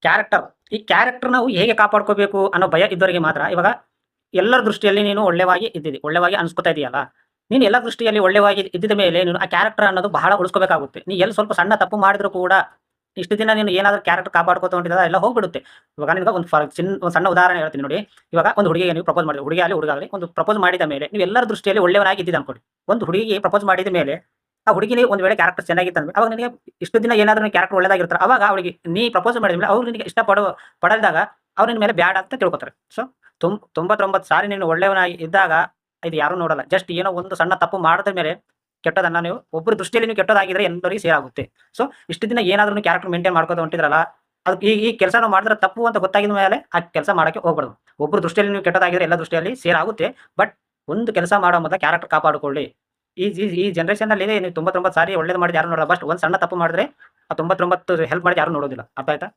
Character. ಈ character ನಾವು ಹೇಗೆ ಕಾಪಾಡ್ಕೋಬೇಕು ಅನ್ನೋ ಭಯ ಇದ್ದವರಿಗೆ ಮಾತ್ರ ಇವಾಗ ಎಲ್ಲರ ದೃಷ್ಟಿಯಲ್ಲಿ ನೀನು ಒಳ್ಳೆವಾಗಿ ಇದ್ದಿದ್ದಿ, ಒಳ್ಳೆವಾಗಿ ಅನ್ಸ್ಕೊತಾ ಇದೀಯಲ್ಲ, ನೀನು ಎಲ್ಲರ ದೃಷ್ಟಿಯಲ್ಲಿ ಒಳ್ಳೆವಾಗಿ ಇದ್ದಿದ ಮೇಲೆ ನೀನು ಆ ಕ್ಯಾರೆಕ್ಟರ್ ಅನ್ನೋದು ಬಹಳ ಉಳಿಸ್ಕೋಬೇಕಾಗುತ್ತೆ. ನೀ ಎಲ್ಲಿ ಸ್ವಲ್ಪ ಸಣ್ಣ ತಪ್ಪು ಮಾಡಿದ್ರು ಕೂಡ ಇಷ್ಟು ದಿನ ನೀನು ಏನಾದರೂ ಕ್ಯಾರೆಕ್ಟರ್ ಕಾಪಾಡ್ಕೋತ ಹೊಂಟಿದ್ದಲ್ಲ ಎಲ್ಲ ಹೋಗ್ಬಿಡುತ್ತೆ. ಇವಾಗ ನಿಮ್ಗೆ ಒಂದು ಸಣ್ಣ ಉದಾಹರಣೆ ಹೇಳ್ತೀನಿ ನೋಡಿ. ಇವಾಗ ಒಂದು ಹುಡುಗಿಗೆ ನೀವು ಪ್ರಪೋಸ್ ಮಾಡಿದ್ರಿ, ಹುಡುಗಿ ಆಗಲಿ ಹುಡುಗ ಆಗಲಿ, ಒಂದು ಪ್ರಪೋಸ್ ಮಾಡಿದ ಮೇಲೆ ನೀವು ಎಲ್ಲರ ದೃಷ್ಟಿಯಲ್ಲಿ ಒಳ್ಳೆಯವನಾಗಿ ಇದ್ದಿದ್ದು ಅನ್ಕೊಳ್ಳಿ. ಒಂದು ಹುಡುಗಿಗೆ ಪ್ರಪೋಸ್ ಮಾಡಿದ ಮೇಲೆ ಆ ಹುಡುಗಿನೇ ಒಂದು ವೇಳೆ ಕ್ಯಾರೆಕ್ಟರ್ ಚೆನ್ನಾಗಿತ್ತು ಅಂದ್ರೆ ಅವಾಗ ನಿನಗೆ ಇಷ್ಟು ದಿನ ಏನಾದರೂ ಕ್ಯಾರೆಕ್ಟರ್ ಒಳ್ಳೆದಾಗಿರ್ತಾರೆ, ಅವಾಗ ಅವಳಿಗೆ ನೀ ಪ್ರಪೋಸ್ ಮಾಡಿದ ಮೇಲೆ ಅವ್ರು ನಿನಗೆ ಪಡಲ್ದಾಗ ಅವ್ರು ನಿನ್ನ ಮೇಲೆ ಬ್ಯಾಡ್ ಅಂತ ತಿಳ್ಕೊತಾರೆ. ಸೊ 99 ಸಾರಿ ನೀನು ಒಳ್ಳೆಯವನಾಗಿ ಇದ್ದಾಗ ಇದು ಯಾರೂ ನೋಡಲ್ಲ. ಜಸ್ಟ್ ಏನೋ ಒಂದು ಸಣ್ಣ ತಪ್ಪು ಮಾಡಿದ ಮೇಲೆ ಕೆಟ್ಟದನ್ನ ನೀವು ಒಬ್ಬರ ದೃಷ್ಟಿಯಲ್ಲಿ ನೀವು ಕೆಟ್ಟದಾಗಿದ್ರೆ ಎಲ್ಲರಿಗೂ ಸೇರ್ ಆಗುತ್ತೆ. ಸೊ ಇಷ್ಟು ದಿನ ಏನಾದ್ರೂ ಕ್ಯಾರೆಕ್ಟರ್ ಮೇಂಟೈನ್ ಮಾಡ್ಕೋತ ಹೊಂಟಿದ್ರಲ್ಲ, ಅದು ಈ ಕೆಲಸ ನಾವು ಮಾಡಿದ್ರೆ ತಪ್ಪು ಅಂತ ಗೊತ್ತಾಗಿದ ಮೇಲೆ ಆ ಕೆಲಸ ಮಾಡಕ್ಕೆ ಹೋಗ್ಬಾರ್ದು. ಒಬ್ಬರ ದೃಷ್ಟಿಯಲ್ಲಿ ನೀವು ಕೆಟ್ಟದಾಗಿದ್ರೆ ಎಲ್ಲ ದೃಷ್ಟಿಯಲ್ಲಿ ಸೇರ್ ಆಗುತ್ತೆ. ಬಟ್ ಒಂದು ಕೆಲಸ ಮಾಡೋ ಮೊದಲು ಕ್ಯಾರೆಕ್ಟರ್ ಕಾಪಾಡಿಕೊಳ್ಳಿ. ಈ ಈ ಈ ಜನರೇಷನ್‌ನಲ್ಲಿ ನೀವು 99 ಸಾರಿ ಒಳ್ಳೇದು ಮಾಡಿದ್ದು ಯಾರು ನೋಡಲ್ಲ. ಬಟ್ ಒಂದು ಸಣ್ಣ ತಪ್ಪು ಮಾಡಿದ್ರೆ ಆ 99 ಹೆಲ್ಪ್ ಮಾಡಿದ್ದು ಯಾರು ನೋಡೋದಿಲ್ಲ. ಅರ್ಥ ಆಯ್ತಾ?